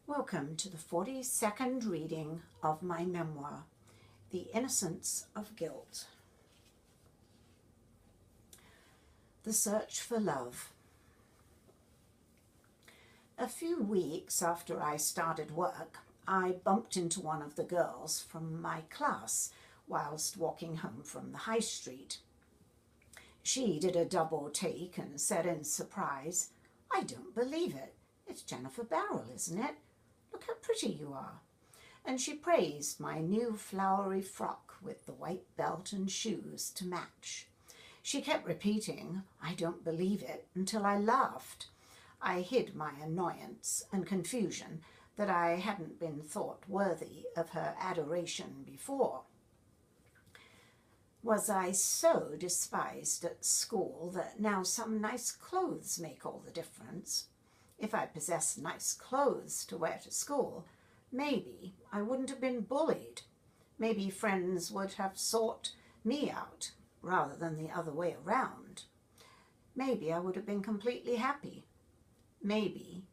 Welcome to the 42nd reading of my memoir, The Innocence of Guilt. The Search for Love. A few weeks after I started work, I bumped into one of the girls from my class whilst walking home from the high street. She did a double take and said in surprise, "I don't believe it. It's Jennifer Barrell, isn't it? Look how pretty you are." And she praised my new flowery frock with the white belt and shoes to match. She kept repeating, "I don't believe it," until I laughed. I hid my annoyance and confusion that I hadn't been thought worthy of her adoration before. Was I so despised at school that now some nice clothes make all the difference? If I possessed nice clothes to wear to school, maybe I wouldn't have been bullied. Maybe friends would have sought me out rather than the other way around. Maybe I would have been completely happy. Maybe.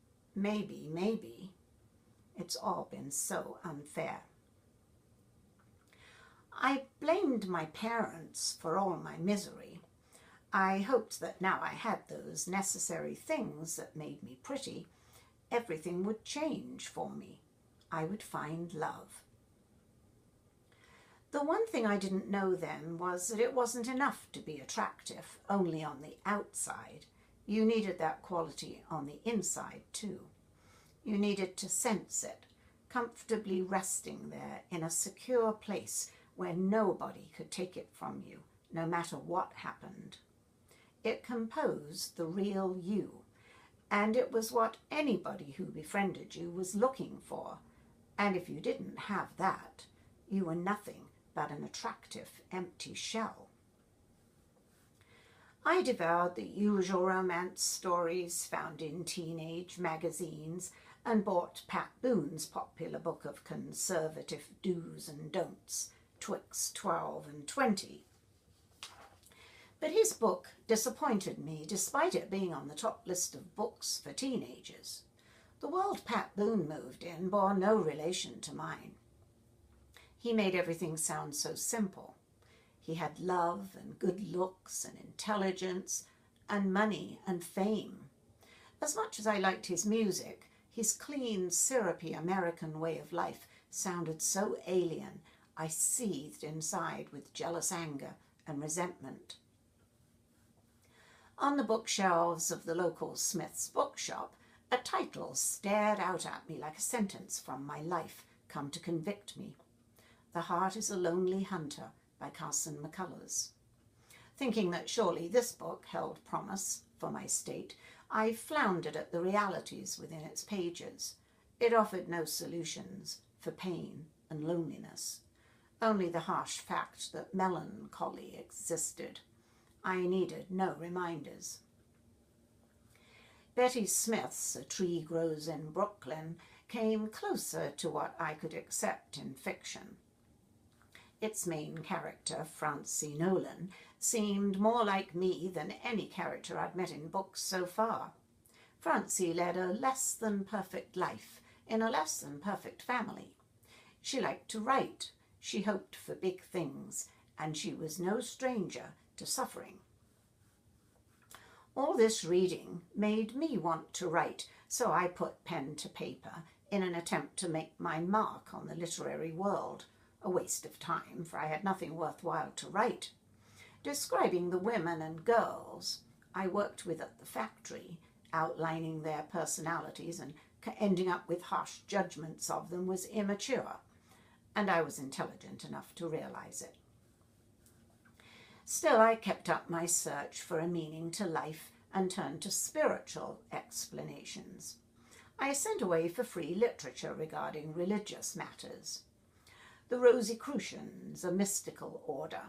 It's all been so unfair. I blamed my parents for all my misery. I hoped that now I had those necessary things that made me pretty, everything would change for me. I would find love. The one thing I didn't know then was that it wasn't enough to be attractive only on the outside. You needed that quality on the inside too. You needed to sense it, comfortably resting there in a secure place where nobody could take it from you, no matter what happened. It composed the real you, and it was what anybody who befriended you was looking for. And if you didn't have that, you were nothing but an attractive, empty shell. I devoured the usual romance stories found in teenage magazines and bought Pat Boone's popular book of conservative do's and don'ts, twixt 12 and 20. But his book disappointed me despite it being on the top list of books for teenagers. The world Pat Boone moved in bore no relation to mine. He made everything sound so simple. He had love and good looks and intelligence and money and fame. As much as I liked his music, his clean, syrupy American way of life sounded so alien I seethed inside with jealous anger and resentment. On the bookshelves of the local Smith's bookshop, a title stared out at me like a sentence from my life come to convict me. The Heart is a Lonely Hunter by Carson McCullers. Thinking that surely this book held promise for my state, I floundered at the realities within its pages. It offered no solutions for pain and loneliness, only the harsh fact that melancholy existed. I needed no reminders. Betty Smith's A Tree Grows in Brooklyn came closer to what I could accept in fiction. Its main character, Francie Nolan, seemed more like me than any character I'd met in books so far. Francie led a less-than-perfect life in a less-than-perfect family. She liked to write, she hoped for big things, and she was no stranger to suffering. All this reading made me want to write, so I put pen to paper in an attempt to make my mark on the literary world. A waste of time, for I had nothing worthwhile to write. Describing the women and girls I worked with at the factory, outlining their personalities and ending up with harsh judgments of them was immature, and I was intelligent enough to realize it. Still, I kept up my search for a meaning to life and turned to spiritual explanations. I sent away for free literature regarding religious matters. The Rosicrucians, a mystical order,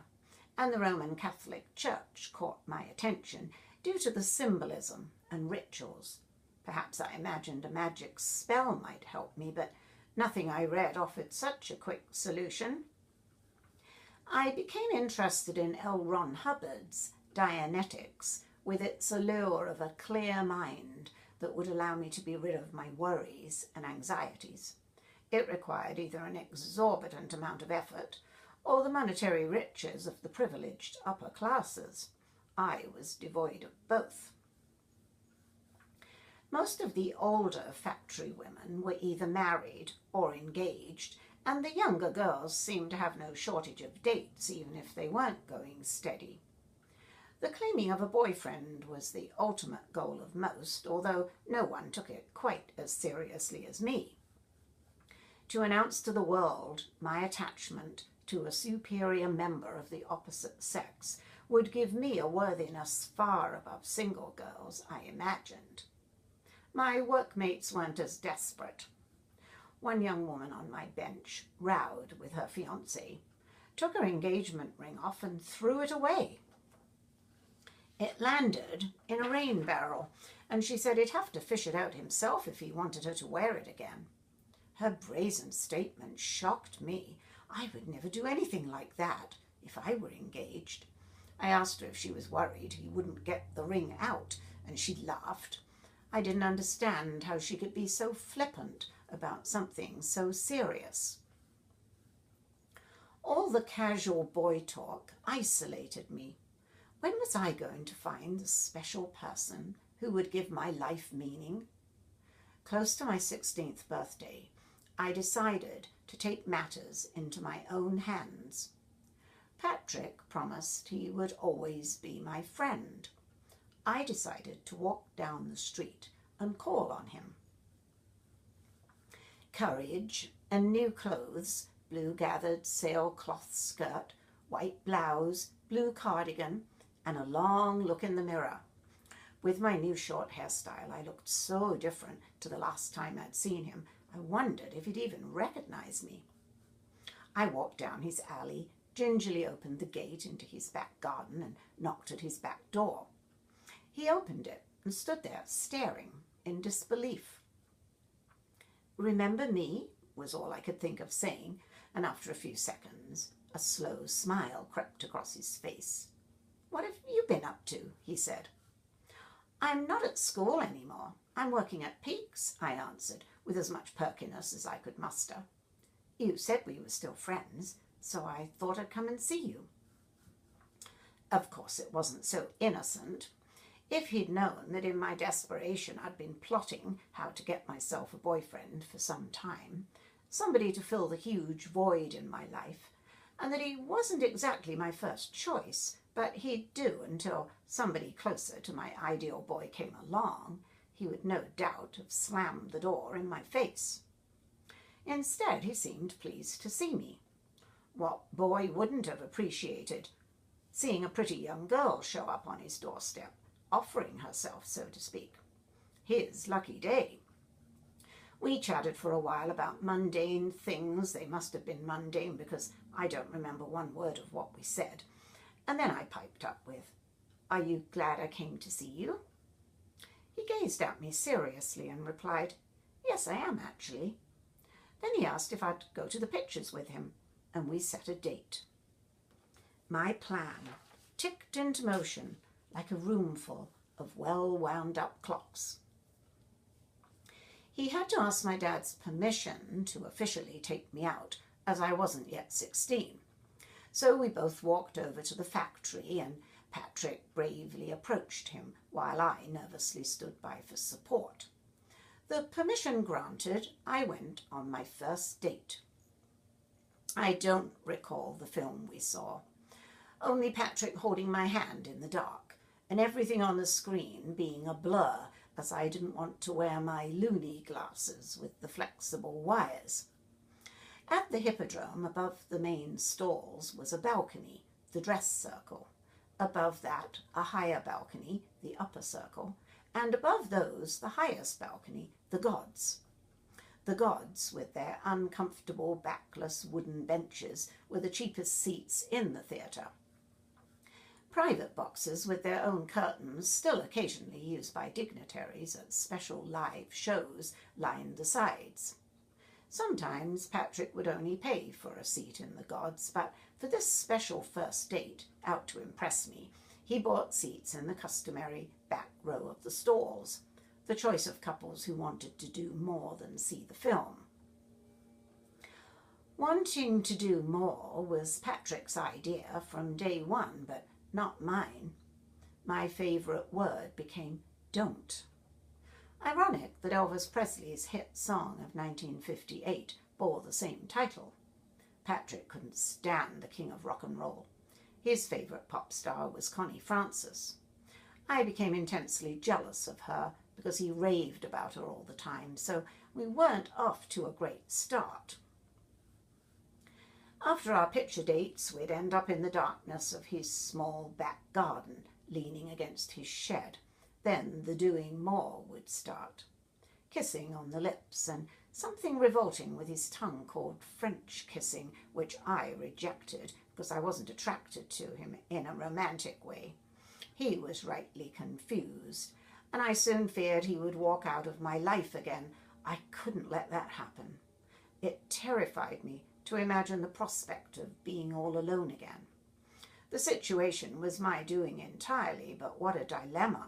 and the Roman Catholic Church caught my attention due to the symbolism and rituals. Perhaps I imagined a magic spell might help me, but nothing I read offered such a quick solution. I became interested in L. Ron Hubbard's Dianetics, with its allure of a clear mind, that would allow me to be rid of my worries and anxieties. It required either an exorbitant amount of effort or the monetary riches of the privileged upper classes. I was devoid of both. Most of the older factory women were either married or engaged, and the younger girls seemed to have no shortage of dates, even if they weren't going steady. The claiming of a boyfriend was the ultimate goal of most, although no one took it quite as seriously as me. To announce to the world my attachment to a superior member of the opposite sex would give me a worthiness far above single girls, I imagined. My workmates weren't as desperate. One young woman on my bench rowed with her fiancé, took her engagement ring off and threw it away. It landed in a rain barrel, and she said he'd have to fish it out himself if he wanted her to wear it again. Her brazen statement shocked me. I would never do anything like that if I were engaged. I asked her if she was worried he wouldn't get the ring out, and she laughed. I didn't understand how she could be so flippant about something so serious. All the casual boy talk isolated me. When was I going to find the special person who would give my life meaning? Close to my 16th birthday, I decided to take matters into my own hands. Patrick promised he would always be my friend. I decided to walk down the street and call on him. Courage and new clothes, blue gathered sailcloth skirt, white blouse, blue cardigan, and a long look in the mirror. With my new short hairstyle, I looked so different to the last time I'd seen him, I wondered if he'd even recognize me. I walked down his alley, gingerly opened the gate into his back garden, and knocked at his back door. He opened it and stood there, staring in disbelief. "Remember me?" was all I could think of saying, and after a few seconds, a slow smile crept across his face. "What have you been up to?" he said. "I'm not at school anymore. I'm working at Peake's," I answered, with as much perkiness as I could muster. "You said we were still friends, so I thought I'd come and see you." Of course, it wasn't so innocent. If he'd known that in my desperation I'd been plotting how to get myself a boyfriend for some time, somebody to fill the huge void in my life, and that he wasn't exactly my first choice, but he'd do until somebody closer to my ideal boy came along, he would no doubt have slammed the door in my face. Instead, he seemed pleased to see me. What boy wouldn't have appreciated seeing a pretty young girl show up on his doorstep, offering herself, so to speak? His lucky day. We chatted for a while about mundane things. They must have been mundane because I don't remember one word of what we said. And then I piped up with, "Are you glad I came to see you?" He gazed at me seriously and replied, "Yes, I am, actually." Then he asked if I'd go to the pictures with him, and we set a date. My plan ticked into motion like a roomful of well-wound-up clocks. He had to ask my dad's permission to officially take me out, as I wasn't yet 16. So we both walked over to the factory, and Patrick bravely approached him, while I nervously stood by for support. The permission granted, I went on my first date. I don't recall the film we saw, only Patrick holding my hand in the dark, and everything on the screen being a blur, as I didn't want to wear my loony glasses with the flexible wires. At the hippodrome, above the main stalls, was a balcony, the dress circle. Above that, a higher balcony, the upper circle, and above those, the highest balcony, the gods. The gods, with their uncomfortable, backless wooden benches, were the cheapest seats in the theatre. Private boxes with their own curtains, still occasionally used by dignitaries at special live shows, lined the sides. Sometimes Patrick would only pay for a seat in the gods, but for this special first date, out to impress me, he bought seats in the customary back row of the stalls. the choice of couples who wanted to do more than see the film. Wanting to do more was Patrick's idea from day one, but not mine. My favourite word became don't. Ironic that Elvis Presley's hit song of 1958 bore the same title. Patrick couldn't stand the king of rock and roll. His favourite pop star was Connie Francis. I became intensely jealous of her because he raved about her all the time, so we weren't off to a great start. After our picture dates, we'd end up in the darkness of his small back garden, leaning against his shed. Then the doing more would start. Kissing on the lips, and something revolting with his tongue called French kissing, which I rejected because I wasn't attracted to him in a romantic way. He was rightly confused, and I soon feared he would walk out of my life again. I couldn't let that happen. It terrified me to imagine the prospect of being all alone again. The situation was my doing entirely, but what a dilemma.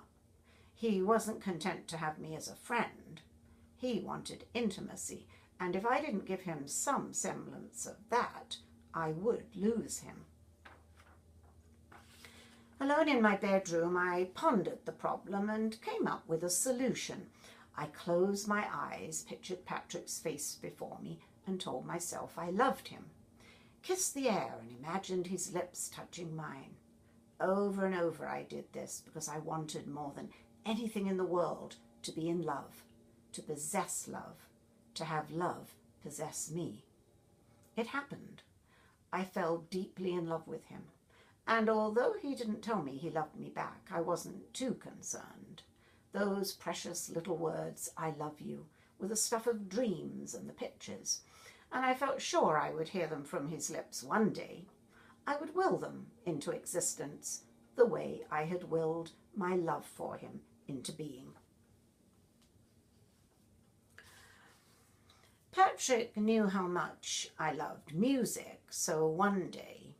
He wasn't content to have me as a friend. He wanted intimacy, and if I didn't give him some semblance of that, I would lose him. Alone in my bedroom, I pondered the problem and came up with a solution. I closed my eyes, pictured Patrick's face before me, and told myself I loved him. Kissed the air and imagined his lips touching mine. Over and over I did this because I wanted more than anything in the world to be in love, to possess love, to have love possess me. It happened. I fell deeply in love with him, and although he didn't tell me he loved me back, I wasn't too concerned. Those precious little words, I love you, were the stuff of dreams and the pictures, and I felt sure I would hear them from his lips one day. I would will them into existence the way I had willed my love for him into being. Patrick knew how much I loved music, so one day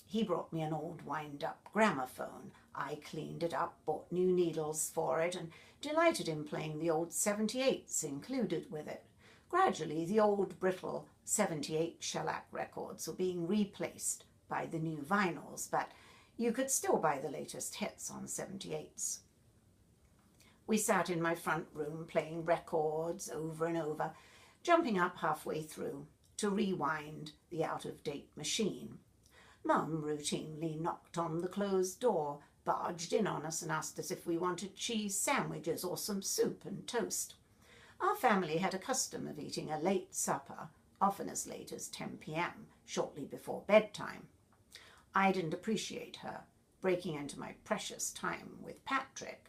he brought me an old wind-up gramophone. I cleaned it up, bought new needles for it, and delighted in playing the old 78s included with it. Gradually, the old brittle 78 shellac records were being replaced by the new vinyls, but you could still buy the latest hits on 78s. We sat in my front room playing records over and over, jumping up halfway through to rewind the out-of-date machine. Mum routinely knocked on the closed door, barged in on us and asked us if we wanted cheese sandwiches or some soup and toast. Our family had a custom of eating a late supper, often as late as 10 p.m, shortly before bedtime. I didn't appreciate her breaking into my precious time with Patrick.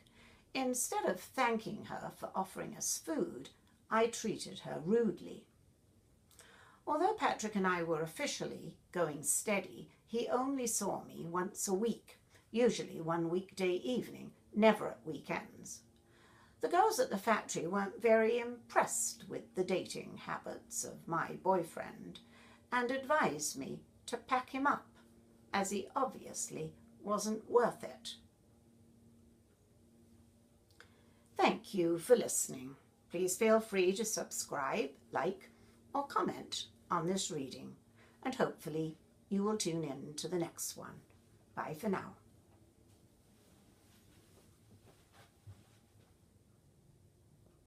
Instead of thanking her for offering us food, I treated her rudely. Although Patrick and I were officially going steady, he only saw me once a week, usually one weekday evening, never at weekends. The girls at the factory weren't very impressed with the dating habits of my boyfriend and advised me to pack him up, as he obviously wasn't worth it. Thank you for listening. Please feel free to subscribe, like, or comment on this reading, and hopefully you will tune in to the next one. Bye for now.